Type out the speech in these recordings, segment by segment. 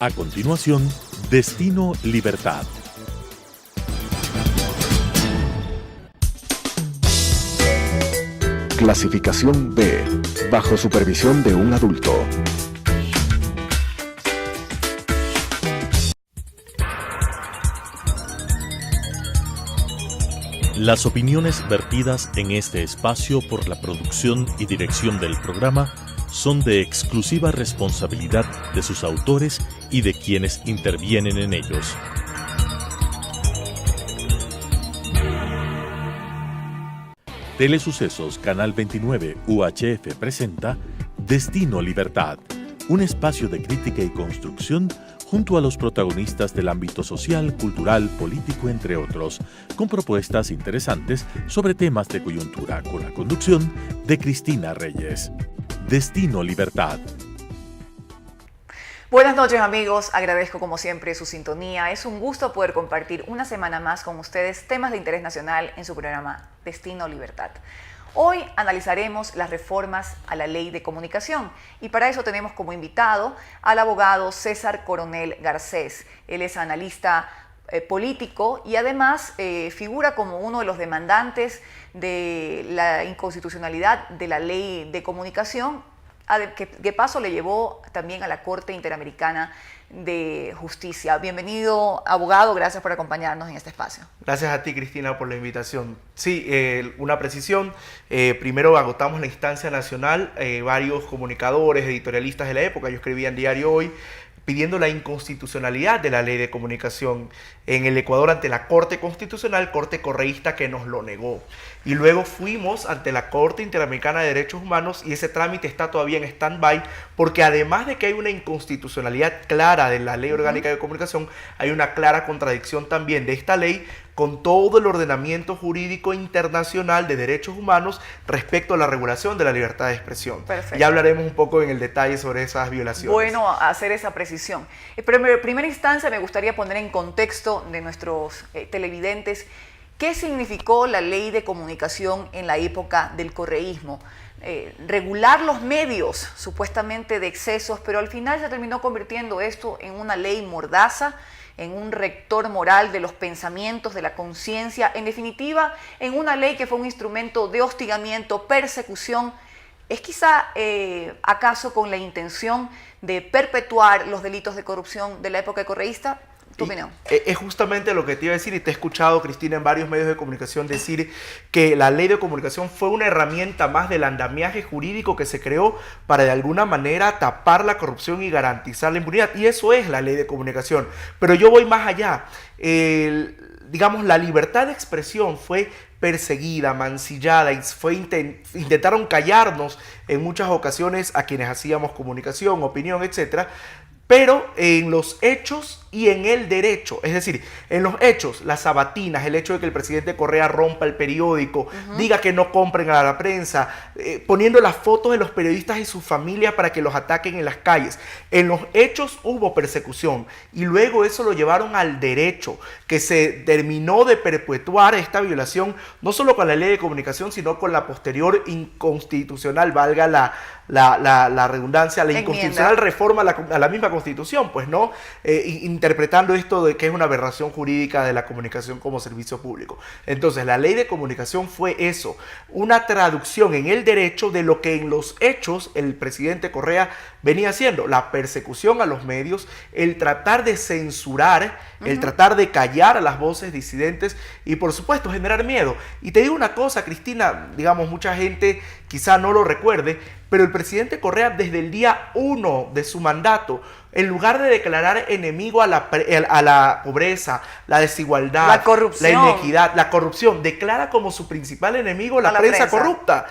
A continuación, Destino Libertad. Clasificación B, bajo supervisión de un adulto. Las opiniones vertidas en este espacio por la producción y dirección del programa son de exclusiva responsabilidad de sus autores y de quienes intervienen en ellos. Telesucesos Canal 29 UHF presenta Destino Libertad, un espacio de crítica y construcción junto a los protagonistas del ámbito social, cultural, político, entre otros, con propuestas interesantes sobre temas de coyuntura, con la conducción de Cristina Reyes. Destino Libertad. Buenas noches, amigos, agradezco como siempre su sintonía. Es un gusto poder compartir una semana más con ustedes temas de interés nacional en su programa Destino Libertad. Hoy analizaremos las reformas a la Ley de Comunicación y para eso tenemos como invitado al abogado César Coronel Garcés. Él es analista político y además figura como uno de los demandantes de la inconstitucionalidad de la Ley de Comunicación, que paso le llevó también a la Corte Interamericana de Justicia. Bienvenido, abogado, gracias por acompañarnos en este espacio. Gracias a ti, Cristina, por la invitación. Sí, una precisión. Primero agotamos la instancia nacional, varios comunicadores, editorialistas de la época, yo escribía en Diario Hoy, pidiendo la inconstitucionalidad de la Ley de Comunicación en el Ecuador ante la Corte Constitucional, Corte Correísta, que nos lo negó. Y luego fuimos ante la Corte Interamericana de Derechos Humanos y ese trámite está todavía en stand-by porque además de que hay una inconstitucionalidad clara de la Ley Orgánica de Comunicación, hay una clara contradicción también de esta ley con todo el ordenamiento jurídico internacional de derechos humanos respecto a la regulación de la libertad de expresión. Perfecto. Ya hablaremos un poco en el detalle sobre esas violaciones. Bueno, hacer esa precisión. Pero en primera instancia me gustaría poner en contexto de nuestros televidentes qué significó la Ley de Comunicación en la época del correísmo. Regular los medios, supuestamente de excesos, pero al final se terminó convirtiendo esto en una ley mordaza, en un rector moral de los pensamientos, de la conciencia, en definitiva, en una ley que fue un instrumento de hostigamiento, persecución. ¿Es quizá acaso con la intención de perpetuar los delitos de corrupción de la época correísta? ¿Tu opinión? Es justamente lo que te iba a decir y te he escuchado, Cristina, en varios medios de comunicación decir que la Ley de Comunicación fue una herramienta más del andamiaje jurídico que se creó para de alguna manera tapar la corrupción y garantizar la impunidad. Y eso es la Ley de Comunicación. Pero yo voy más allá. Digamos, la libertad de expresión fue perseguida, mancillada y intentaron callarnos en muchas ocasiones a quienes hacíamos comunicación, opinión, etcétera. Pero en los hechos y en el derecho, es decir, en los hechos, las sabatinas, el hecho de que el presidente Correa rompa el periódico, diga que no compren a la prensa, poniendo las fotos de los periodistas y sus familias para que los ataquen en las calles. En los hechos hubo persecución y luego eso lo llevaron al derecho, que se terminó de perpetuar esta violación, no solo con la Ley de Comunicación, sino con la posterior inconstitucional, valga la redundancia, la inconstitucional reforma a la misma Constitución, pues no, interpretando esto de que es una aberración jurídica de la comunicación como servicio público. Entonces, la Ley de Comunicación fue eso, una traducción en el derecho de lo que en los hechos el presidente Correa venía haciendo, la persecución a los medios, el tratar de censurar, el tratar de callar a las voces disidentes y, por supuesto, generar miedo. Y te digo una cosa, Cristina, digamos, mucha gente quizá no lo recuerde, pero el presidente Correa desde el día 1 de su mandato, en lugar de declarar enemigo a la pobreza, la desigualdad, la corrupción, la inequidad, la corrupción, declara como su principal enemigo la prensa corrupta.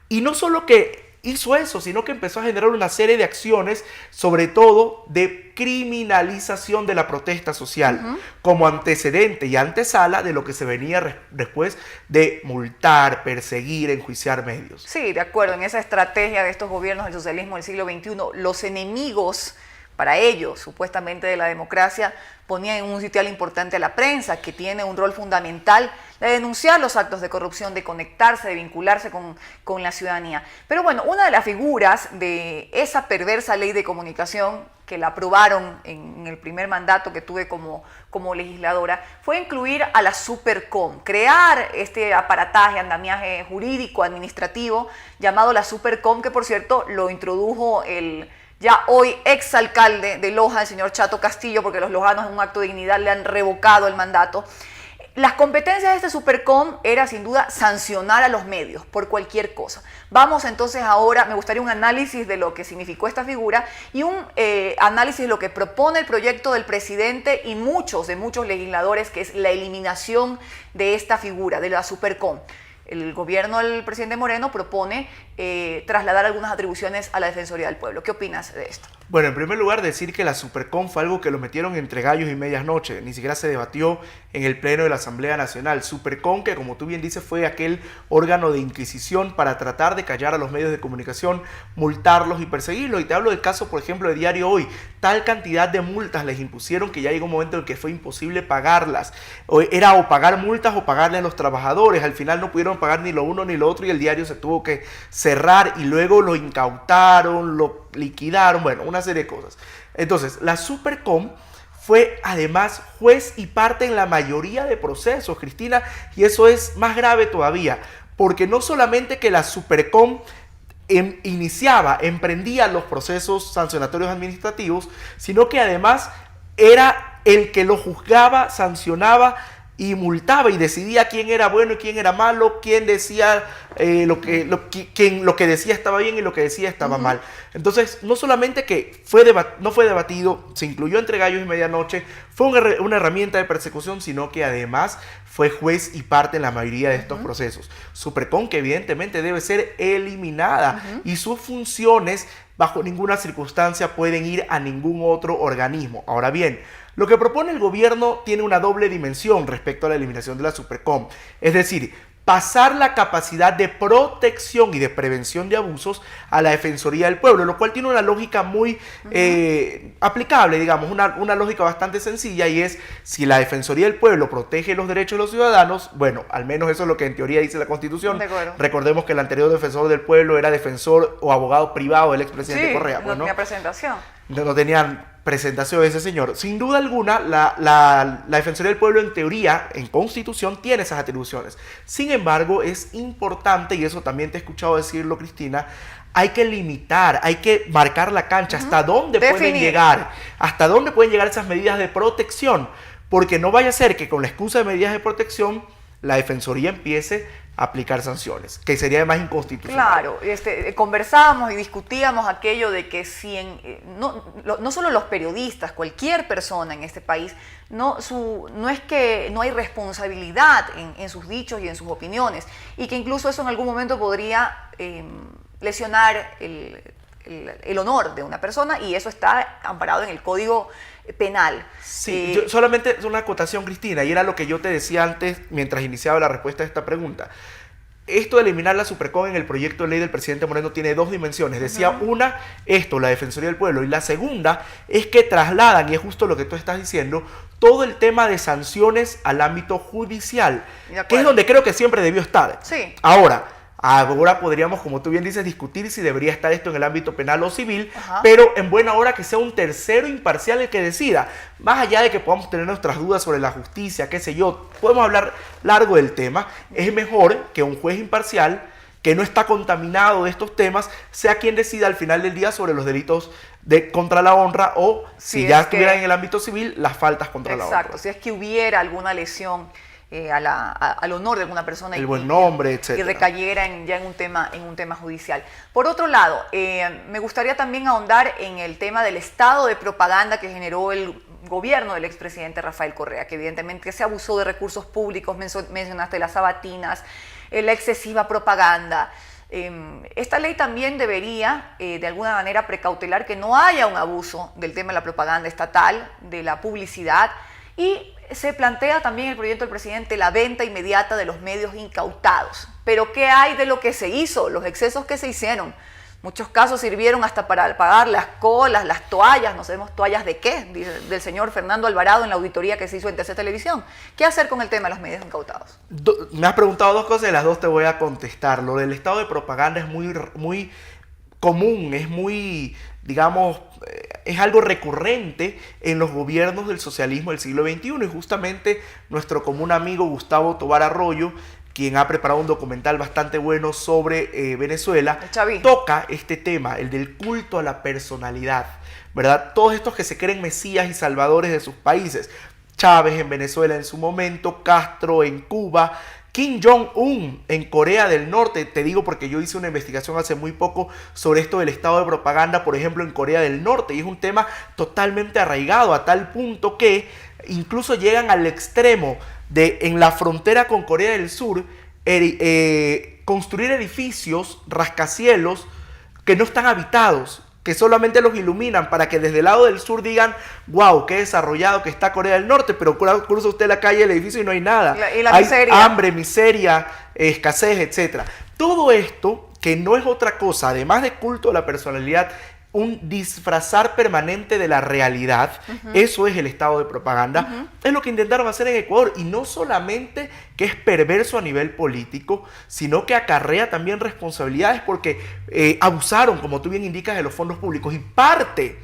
Y no solo que hizo eso, sino que empezó a generar una serie de acciones, sobre todo de criminalización de la protesta social, como antecedente y antesala de lo que se venía después de multar, perseguir, enjuiciar medios. Sí, de acuerdo, en esa estrategia de estos gobiernos del socialismo del siglo XXI, los enemigos para ellos, supuestamente de la democracia, ponían en un sitial importante a la prensa, que tiene un rol fundamental de denunciar los actos de corrupción, de conectarse, de vincularse con la ciudadanía. Pero bueno, una de las figuras de esa perversa ley de comunicación que la aprobaron en el primer mandato que tuve como legisladora, fue incluir a la Supercom, crear este aparataje, andamiaje jurídico, administrativo, llamado la Supercom, que por cierto lo introdujo el ya hoy exalcalde de Loja, el señor Chato Castillo, porque los lojanos en un acto de dignidad le han revocado el mandato. Las competencias de este Supercom era sin duda sancionar a los medios por cualquier cosa. Vamos entonces ahora, me gustaría un análisis de lo que significó esta figura y un análisis de lo que propone el proyecto del presidente y muchos legisladores, que es la eliminación de esta figura, de la Supercom. El gobierno del presidente Moreno propone trasladar algunas atribuciones a la Defensoría del Pueblo. ¿Qué opinas de esto? Bueno, en primer lugar, decir que la Supercom fue algo que lo metieron entre gallos y medias noches. Ni siquiera se debatió en el Pleno de la Asamblea Nacional. Supercom, que como tú bien dices, fue aquel órgano de inquisición para tratar de callar a los medios de comunicación, multarlos y perseguirlos. Y te hablo del caso, por ejemplo, de Diario Hoy. Tal cantidad de multas les impusieron que ya llegó un momento en que fue imposible pagarlas. Era o pagar multas o pagarle a los trabajadores. Al final no pudieron pagar ni lo uno ni lo otro y el diario se tuvo que cerrar y luego lo incautaron, lo liquidaron, bueno, una serie de cosas. Entonces, la Supercom fue además juez y parte en la mayoría de procesos, Cristina, y eso es más grave todavía, porque no solamente que la Supercom emprendía los procesos sancionatorios administrativos, sino que además era el que lo juzgaba, sancionaba y multaba y decidía quién era bueno y quién era malo, quién decía lo que decía estaba bien y lo que decía estaba mal. Entonces, no solamente que no fue debatido, se incluyó entre gallos y medianoche, fue una herramienta de persecución, sino que además fue juez y parte en la mayoría de estos procesos. Supercom, que evidentemente debe ser eliminada y sus funciones bajo ninguna circunstancia pueden ir a ningún otro organismo. Ahora bien, lo que propone el gobierno tiene una doble dimensión respecto a la eliminación de la Supercom. Es decir, pasar la capacidad de protección y de prevención de abusos a la Defensoría del Pueblo, lo cual tiene una lógica muy aplicable, digamos, una lógica bastante sencilla, y es, si la Defensoría del Pueblo protege los derechos de los ciudadanos, bueno, al menos eso es lo que en teoría dice la Constitución. Recordemos que el anterior defensor del pueblo era defensor o abogado privado del expresidente Correa. No tenía presentación. No tenían presentación de ese señor. Sin duda alguna, la Defensoría del Pueblo, en teoría, en Constitución, tiene esas atribuciones. Sin embargo, es importante, y eso también te he escuchado decirlo, Cristina, hay que limitar, hay que marcar la cancha, hasta dónde pueden llegar, esas medidas de protección, porque no vaya a ser que con la excusa de medidas de protección, la Defensoría empiece a aplicar sanciones, que sería además inconstitucional. Claro, conversábamos y discutíamos aquello de que si no solo los periodistas, cualquier persona en este país, no es que no hay responsabilidad en sus dichos y en sus opiniones, y que incluso eso en algún momento podría lesionar el honor de una persona, y eso está amparado en el Código Penal. Sí, solamente es una acotación, Cristina, y era lo que yo te decía antes mientras iniciaba la respuesta a esta pregunta. Esto de eliminar la Supercom en el proyecto de ley del presidente Moreno tiene dos dimensiones. Decía una, la Defensoría del Pueblo, y la segunda es que trasladan, y es justo lo que tú estás diciendo, todo el tema de sanciones al ámbito judicial, que es donde creo que siempre debió estar. Sí. Ahora podríamos, como tú bien dices, discutir si debería estar esto en el ámbito penal o civil, pero en buena hora que sea un tercero imparcial el que decida. Más allá de que podamos tener nuestras dudas sobre la justicia, qué sé yo, podemos hablar largo del tema, es mejor que un juez imparcial que no está contaminado de estos temas sea quien decida al final del día sobre los delitos contra la honra, o si ya estuvieran en el ámbito civil, las faltas contra la honra. Exacto, si es que hubiera alguna lesión al honor de alguna persona, el buen nombre, etc. Y recayera en un tema judicial. Por otro lado, me gustaría también ahondar en el tema del estado de propaganda que generó el gobierno del expresidente Rafael Correa, que evidentemente se abusó de recursos públicos, mencionaste las sabatinas, la excesiva propaganda. Esta ley también debería, de alguna manera, precautelar que no haya un abuso del tema de la propaganda estatal, de la publicidad, y se plantea también el proyecto del presidente la venta inmediata de los medios incautados. Pero ¿qué hay de lo que se hizo? Los excesos que se hicieron. Muchos casos sirvieron hasta para pagar las colas, las toallas, no sabemos toallas de qué, del señor Fernando Alvarado en la auditoría que se hizo en TC Televisión. ¿Qué hacer con el tema de los medios incautados? Me has preguntado dos cosas y las dos te voy a contestar. Lo del estado de propaganda es muy común, es muy, digamos, es algo recurrente en los gobiernos del socialismo del siglo XXI, y justamente nuestro común amigo Gustavo Tobar Arroyo, quien ha preparado un documental bastante bueno sobre Venezuela, toca este tema, el del culto a la personalidad, ¿verdad? Todos estos que se creen mesías y salvadores de sus países. Chávez en Venezuela en su momento, Castro en Cuba, Kim Jong-un en Corea del Norte. Te digo porque yo hice una investigación hace muy poco sobre esto del estado de propaganda, por ejemplo, en Corea del Norte, y es un tema totalmente arraigado a tal punto que incluso llegan al extremo de, en la frontera con Corea del Sur, construir edificios, rascacielos, que no están habitados, que solamente los iluminan para que desde el lado del sur digan, wow, qué desarrollado que está Corea del Norte, pero cruza usted la calle del edificio y no hay nada. Hay miseria. Hambre, miseria, escasez, etc. Todo esto, que no es otra cosa, además de culto a la personalidad, un disfrazar permanente de la realidad, eso es el estado de propaganda, es lo que intentaron hacer en Ecuador, y no solamente que es perverso a nivel político, sino que acarrea también responsabilidades porque abusaron, como tú bien indicas, de los fondos públicos, y parte,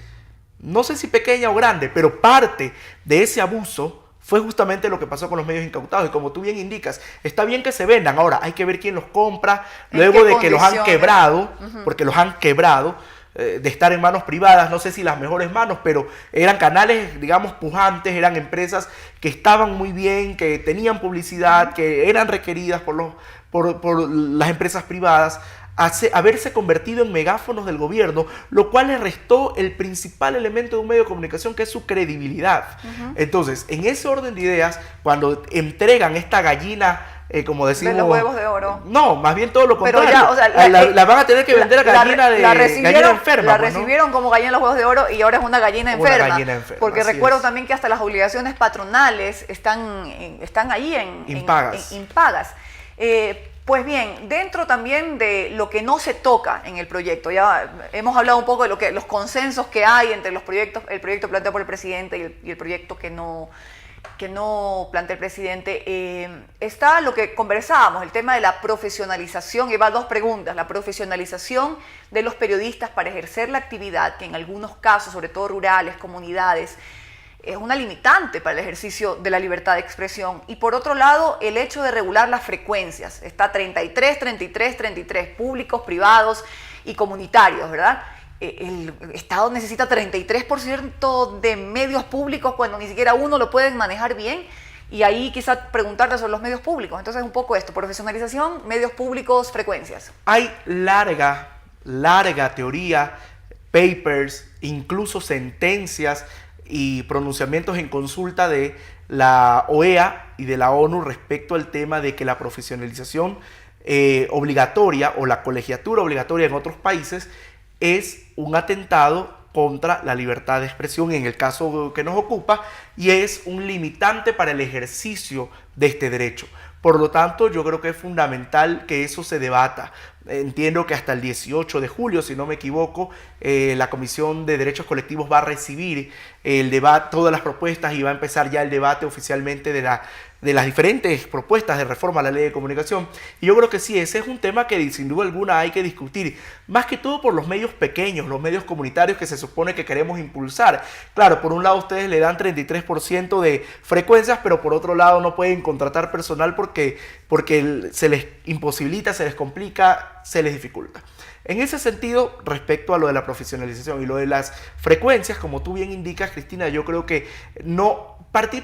no sé si pequeña o grande, pero parte de ese abuso fue justamente lo que pasó con los medios incautados. Y como tú bien indicas, está bien que se vendan, ahora hay que ver quién los compra, luego de que los han quebrado, porque los han quebrado, de estar en manos privadas, no sé si las mejores manos, pero eran canales, digamos, pujantes, eran empresas que estaban muy bien, que tenían publicidad, que eran requeridas por las empresas privadas, haberse convertido en megáfonos del gobierno, lo cual le restó el principal elemento de un medio de comunicación, que es su credibilidad. Entonces, en ese orden de ideas, cuando entregan esta gallina, como decimos, de los huevos de oro. No, más bien todo lo contrario. Pero ya, o sea, la van a tener que vender a gallina gallina enferma. La recibieron como gallina de los huevos de oro y ahora es una gallina enferma. Una gallina enferma, porque recuerdo también que hasta las obligaciones patronales están ahí impagas. Pues bien, dentro también de lo que no se toca en el proyecto, ya hemos hablado un poco de los consensos que hay entre los proyectos, el proyecto planteado por el presidente y el proyecto que no plantea el presidente, está lo que conversábamos, el tema de la profesionalización, y va dos preguntas: la profesionalización de los periodistas para ejercer la actividad, que en algunos casos, sobre todo rurales, comunidades, es una limitante para el ejercicio de la libertad de expresión, y por otro lado, el hecho de regular las frecuencias, está 33, 33, 33, públicos, privados y comunitarios, ¿verdad? El Estado necesita 33% de medios públicos cuando ni siquiera uno lo pueden manejar bien, y ahí quizá preguntarle sobre los medios públicos. Entonces un poco esto, profesionalización, medios públicos, frecuencias. Hay larga teoría, papers, incluso sentencias y pronunciamientos en consulta de la OEA y de la ONU respecto al tema de que la profesionalización obligatoria o la colegiatura obligatoria en otros países es un atentado contra la libertad de expresión en el caso que nos ocupa, y es un limitante para el ejercicio de este derecho. Por lo tanto, yo creo que es fundamental que eso se debata. Entiendo que hasta el 18 de julio, si no me equivoco, la Comisión de Derechos Colectivos va a recibir el debate, todas las propuestas, y va a empezar ya el debate oficialmente de las diferentes propuestas de reforma a la ley de comunicación. Y yo creo que sí, ese es un tema que sin duda alguna hay que discutir, más que todo por los medios pequeños, los medios comunitarios que se supone que queremos impulsar. Claro, por un lado ustedes le dan 33% de frecuencias, pero por otro lado no pueden contratar personal porque se les imposibilita, se les complica, se les dificulta. En ese sentido, respecto a lo de la profesionalización y lo de las frecuencias, como tú bien indicas, Cristina, yo creo que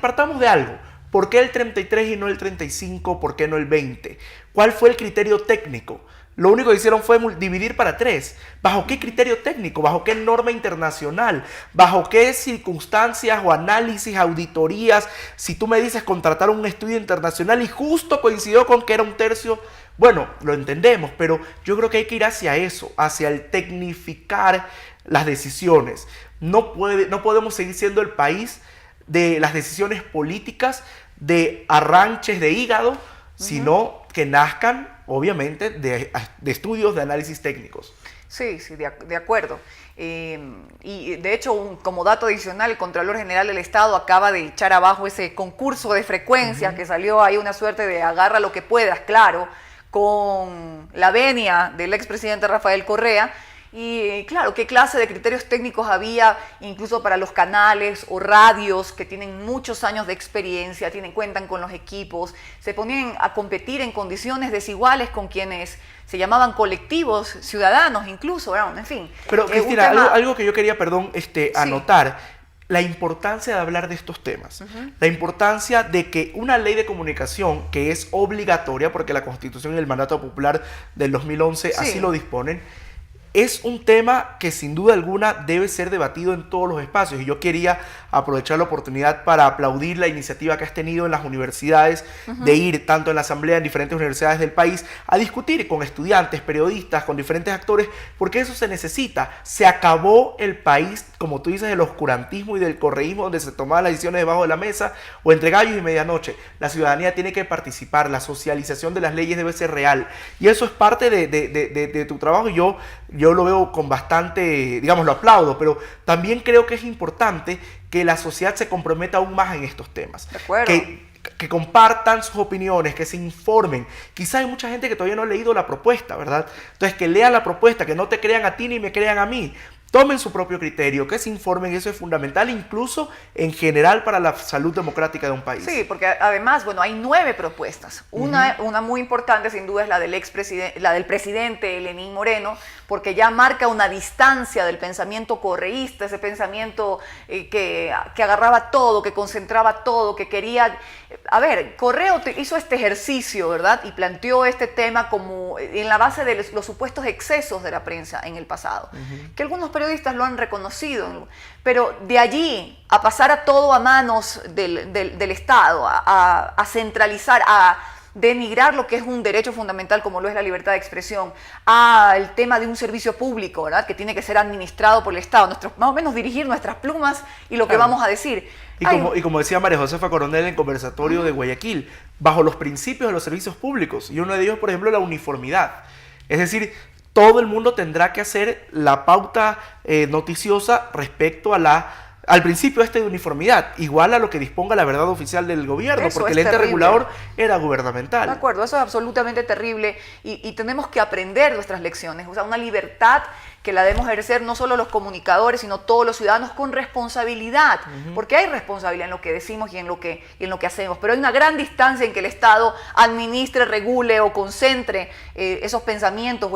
partamos de algo. ¿Por qué el 33 y no el 35? ¿Por qué no el 20? ¿Cuál fue el criterio técnico? Lo único que hicieron fue dividir para 3. ¿Bajo qué criterio técnico? ¿Bajo qué norma internacional? ¿Bajo qué circunstancias o análisis, auditorías? Si tú me dices contratar un estudio internacional y justo coincidió con que era un tercio, bueno, lo entendemos, pero yo creo que hay que ir hacia eso, hacia el tecnificar las decisiones. No podemos seguir siendo el país de las decisiones políticas, de arranches de hígado, sino que nazcan, obviamente, de estudios de análisis técnicos. Sí, sí, de acuerdo. Y de hecho, como dato adicional, el Contralor General del Estado acaba de echar abajo ese concurso de frecuencias que salió ahí, una suerte de agarra lo que puedas, claro, con la venia del expresidente Rafael Correa. Y claro, qué clase de criterios técnicos había incluso para los canales o radios que tienen muchos años de experiencia, cuentan con los equipos, se ponían a competir en condiciones desiguales con quienes se llamaban colectivos ciudadanos incluso, ¿verdad? En fin. Pero Cristina, algo que yo quería, perdón, anotar, la importancia de hablar de estos temas, la importancia de que una ley de comunicación que es obligatoria, porque la Constitución y el mandato popular del 2011 así lo disponen, es un tema que sin duda alguna debe ser debatido en todos los espacios, y yo quería aprovechar la oportunidad para aplaudir la iniciativa que has tenido en las universidades de ir tanto en la asamblea en diferentes universidades del país a discutir con estudiantes, periodistas, con diferentes actores, porque eso se necesita. Se acabó el país, como tú dices, del oscurantismo y del correísmo, donde se tomaban las decisiones debajo de la mesa o entre gallos y medianoche. La ciudadanía tiene que participar, la socialización de las leyes debe ser real, y eso es parte de tu trabajo, y yo lo veo con bastante, digamos, lo aplaudo, pero también creo que es importante que la sociedad se comprometa aún más en estos temas. De acuerdo. Que compartan sus opiniones, que se informen. Quizá hay mucha gente que todavía no ha leído la propuesta, ¿verdad? Entonces, que lean la propuesta, que no te crean a ti ni me crean a mí. Tomen su propio criterio, que se informen, eso es fundamental, incluso en general para la salud democrática de un país. Sí, porque además, bueno, hay 9 propuestas. Una muy importante, sin duda, es la del presidente Lenín Moreno, porque ya marca una distancia del pensamiento correísta, ese pensamiento que agarraba todo, que concentraba todo, que quería... A ver, Correa hizo este ejercicio, ¿verdad? Y planteó este tema como en la base de los supuestos excesos de la prensa en el pasado, que algunos periodistas lo han reconocido, pero de allí a pasar a todo a manos del Estado, a centralizar, a denigrar lo que es un derecho fundamental como lo es la libertad de expresión, al tema de un servicio público, ¿verdad? Que tiene que ser administrado por el Estado, más o menos dirigir nuestras plumas y lo que vamos a decir. Y como decía María Josefa Coronel en conversatorio de Guayaquil, bajo los principios de los servicios públicos, y uno de ellos, por ejemplo, la uniformidad. Es decir, todo el mundo tendrá que hacer la pauta noticiosa respecto al principio de uniformidad, igual a lo que disponga la verdad oficial del gobierno, Eso porque el ente regulador era gubernamental. De acuerdo, eso es absolutamente terrible y tenemos que aprender nuestras lecciones, o sea, una libertad que la debemos ejercer no solo los comunicadores, sino todos los ciudadanos con responsabilidad, porque hay responsabilidad en lo que decimos y en lo que hacemos, pero hay una gran distancia en que el Estado administre, regule o concentre esos pensamientos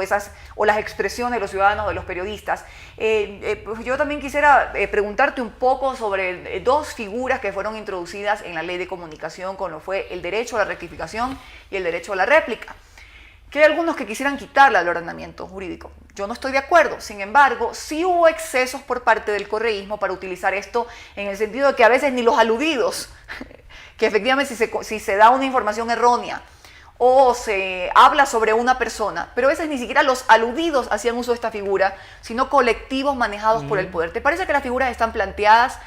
o las expresiones de los ciudadanos, de los periodistas. Pues yo también quisiera preguntarte un poco sobre 2 figuras que fueron introducidas en la ley de comunicación, como fue el derecho a la rectificación y el derecho a la réplica. Que hay algunos que quisieran quitarla al ordenamiento jurídico. Yo no estoy de acuerdo. Sin embargo, sí hubo excesos por parte del correísmo para utilizar esto en el sentido de que a veces ni los aludidos, que efectivamente si se da una información errónea o se habla sobre una persona, pero a veces ni siquiera los aludidos hacían uso de esta figura, sino colectivos manejados por el poder. ¿Te parece que las figuras están planteadas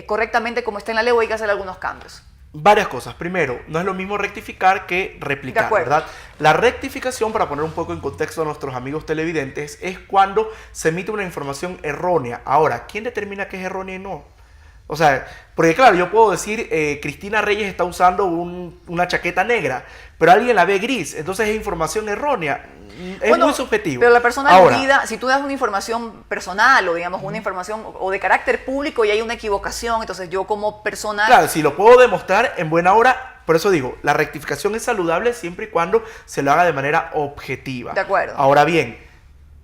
correctamente como está en la ley o hay que hacer algunos cambios? Varias cosas. Primero, no es lo mismo rectificar que replicar, ¿verdad? La rectificación, para poner un poco en contexto a nuestros amigos televidentes, es cuando se emite una información errónea. Ahora, ¿quién determina qué es errónea y no? O sea, porque claro, yo puedo decir, Cristina Reyes está usando una chaqueta negra, pero alguien la ve gris, entonces es información errónea. Es muy subjetivo. Pero la persona aludida, si tú das una información personal o digamos una información o de carácter público y hay una equivocación, entonces yo como persona... Claro, si lo puedo demostrar en buena hora, por eso digo, la rectificación es saludable siempre y cuando se lo haga de manera objetiva. De acuerdo. Ahora bien,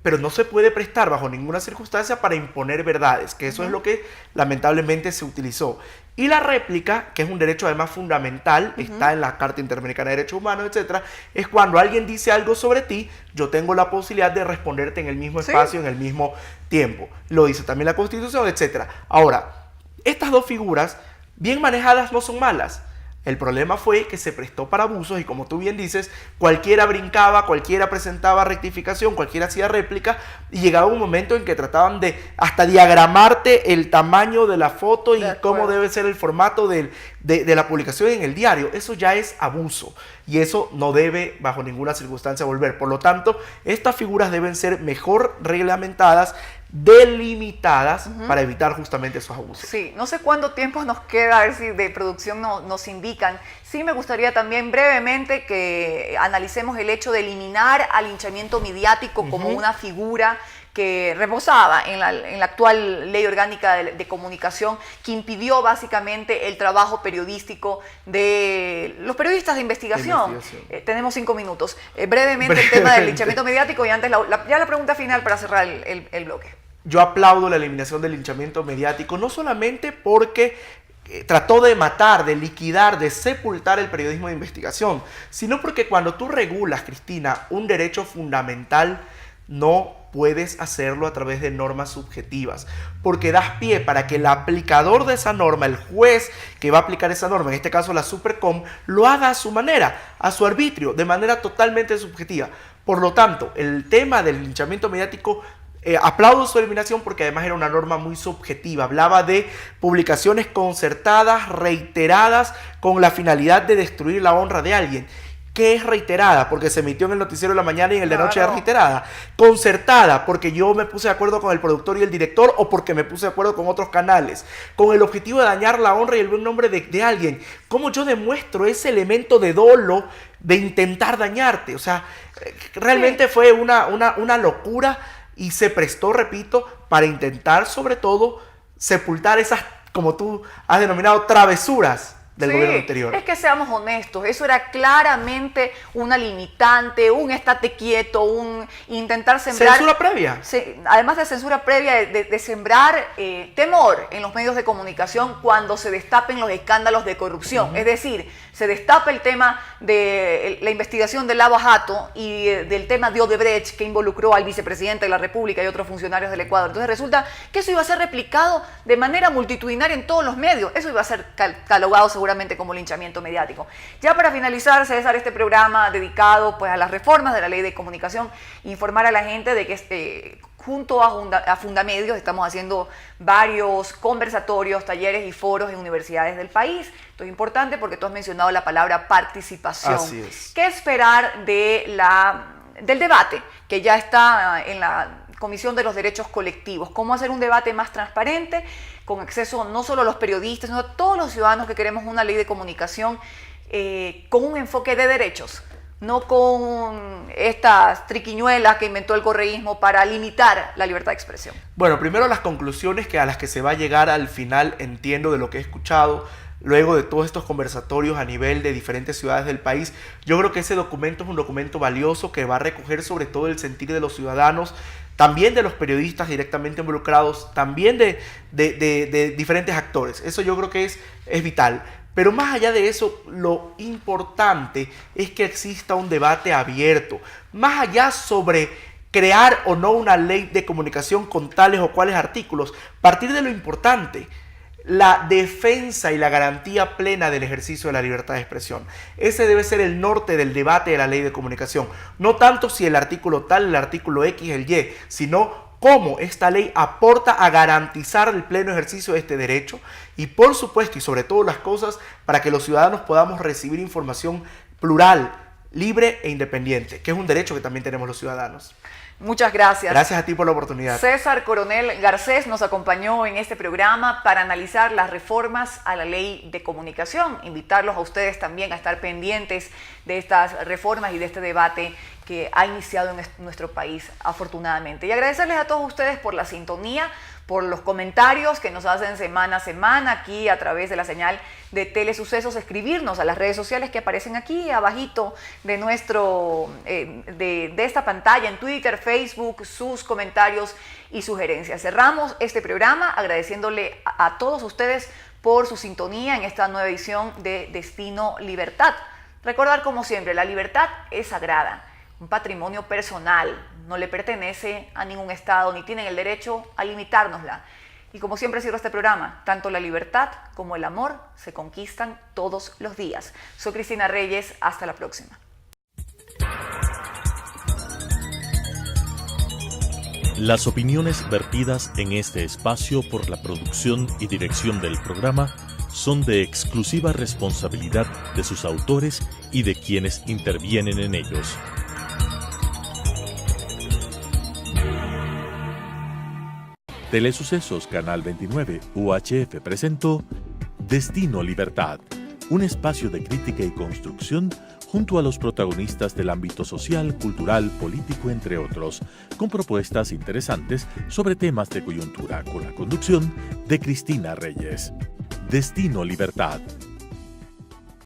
pero no se puede prestar bajo ninguna circunstancia para imponer verdades, que eso es lo que lamentablemente se utilizó. Y la réplica, que es un derecho además fundamental, está en la Carta Interamericana de Derechos Humanos, etc., es cuando alguien dice algo sobre ti, yo tengo la posibilidad de responderte en el mismo espacio, en el mismo tiempo. Lo dice también la Constitución, etc. Ahora, estas 2 figuras, bien manejadas, no son malas. El problema fue que se prestó para abusos y, como tú bien dices, cualquiera brincaba, cualquiera presentaba rectificación, cualquiera hacía réplica, y llegaba un momento en que trataban de hasta diagramarte el tamaño de la foto y cómo debe ser el formato de la publicación en el diario. Eso ya es abuso y eso no debe bajo ninguna circunstancia volver. Por lo tanto, estas figuras deben ser mejor reglamentadas, delimitadas, para evitar justamente esos abusos. Sí, no sé cuánto tiempo nos queda, a ver si de producción nos indican. Sí, me gustaría también brevemente que analicemos el hecho de eliminar al linchamiento mediático como una figura que reposaba en la actual ley orgánica de comunicación, que impidió básicamente el trabajo periodístico de los periodistas de investigación. Tenemos 5 minutos. Brevemente el tema del linchamiento mediático y antes ya la pregunta final para cerrar el bloque. Yo aplaudo la eliminación del linchamiento mediático, no solamente porque trató de matar, de liquidar, de sepultar el periodismo de investigación, sino porque cuando tú regulas, Cristina, un derecho fundamental, no puedes hacerlo a través de normas subjetivas, porque das pie para que el aplicador de esa norma, el juez que va a aplicar esa norma, en este caso la Supercom, lo haga a su manera, a su arbitrio, de manera totalmente subjetiva. Por lo tanto, el tema del linchamiento mediático, aplaudo su eliminación porque además era una norma muy subjetiva. Hablaba de publicaciones concertadas, reiteradas, con la finalidad de destruir la honra de alguien. ¿Qué es reiterada? Porque se emitió en el noticiero de la mañana y en el de noche era reiterada. Concertada, porque yo me puse de acuerdo con el productor y el director, o porque me puse de acuerdo con otros canales, con el objetivo de dañar la honra y el buen nombre de alguien. ¿Cómo yo demuestro ese elemento de dolo de intentar dañarte? O sea, realmente fue una locura y se prestó, repito, para intentar sobre todo sepultar esas, como tú has denominado, travesuras del gobierno anterior. Es que seamos honestos, eso era claramente una limitante, un estate quieto, un intentar sembrar... Censura previa. Además de censura previa, de sembrar temor en los medios de comunicación cuando se destapen los escándalos de corrupción. Es decir, se destapa el tema de la investigación del Lava Jato y del tema de Odebrecht, que involucró al vicepresidente de la República y otros funcionarios del Ecuador. Entonces resulta que eso iba a ser replicado de manera multitudinaria en todos los medios. Eso iba a ser catalogado seguramente como linchamiento mediático. Ya para finalizar, César, este programa dedicado pues a las reformas de la ley de comunicación, informar a la gente de que junto a Fundamedios estamos haciendo varios conversatorios, talleres y foros en universidades del país. Esto es importante porque tú has mencionado la palabra participación. Así es. ¿Qué esperar del debate que ya está en la Comisión de los Derechos Colectivos? ¿Cómo hacer un debate más transparente, con acceso no solo a los periodistas, sino a todos los ciudadanos que queremos una ley de comunicación con un enfoque de derechos? No con estas triquiñuelas que inventó el correísmo para limitar la libertad de expresión. Bueno, primero las conclusiones a las que se va a llegar al final, entiendo de lo que he escuchado, luego de todos estos conversatorios a nivel de diferentes ciudades del país. Yo creo que ese documento es un documento valioso que va a recoger sobre todo el sentir de los ciudadanos, también de los periodistas directamente involucrados, también de diferentes actores. Eso yo creo que es vital. Pero más allá de eso, lo importante es que exista un debate abierto, más allá sobre crear o no una ley de comunicación con tales o cuales artículos, partir de lo importante, la defensa y la garantía plena del ejercicio de la libertad de expresión. Ese debe ser el norte del debate de la ley de comunicación. No tanto si el artículo tal, el artículo X, el Y, sino cómo esta ley aporta a garantizar el pleno ejercicio de este derecho y, por supuesto, y sobre todas las cosas, para que los ciudadanos podamos recibir información plural, libre e independiente, que es un derecho que también tenemos los ciudadanos. Muchas gracias. Gracias a ti por la oportunidad. César Coronel Garcés nos acompañó en este programa para analizar las reformas a la ley de comunicación. Invitarlos a ustedes también a estar pendientes de estas reformas y de este debate que ha iniciado en nuestro país, afortunadamente. Y agradecerles a todos ustedes por la sintonía, por los comentarios que nos hacen semana a semana aquí a través de la señal de Telesucesos, escribirnos a las redes sociales que aparecen aquí abajito de de esta pantalla, en Twitter, Facebook, sus comentarios y sugerencias. Cerramos este programa agradeciéndole a todos ustedes por su sintonía en esta nueva edición de Destino Libertad. Recordar, como siempre, la libertad es sagrada, un patrimonio personal, no le pertenece a ningún Estado ni tienen el derecho a limitárnosla. Y como siempre cierro este programa, tanto la libertad como el amor se conquistan todos los días. Soy Cristina Reyes, hasta la próxima. Las opiniones vertidas en este espacio por la producción y dirección del programa son de exclusiva responsabilidad de sus autores y de quienes intervienen en ellos. Telesucesos Canal 29 UHF presentó Destino Libertad, un espacio de crítica y construcción junto a los protagonistas del ámbito social, cultural, político, entre otros, con propuestas interesantes sobre temas de coyuntura, con la conducción de Cristina Reyes. Destino Libertad,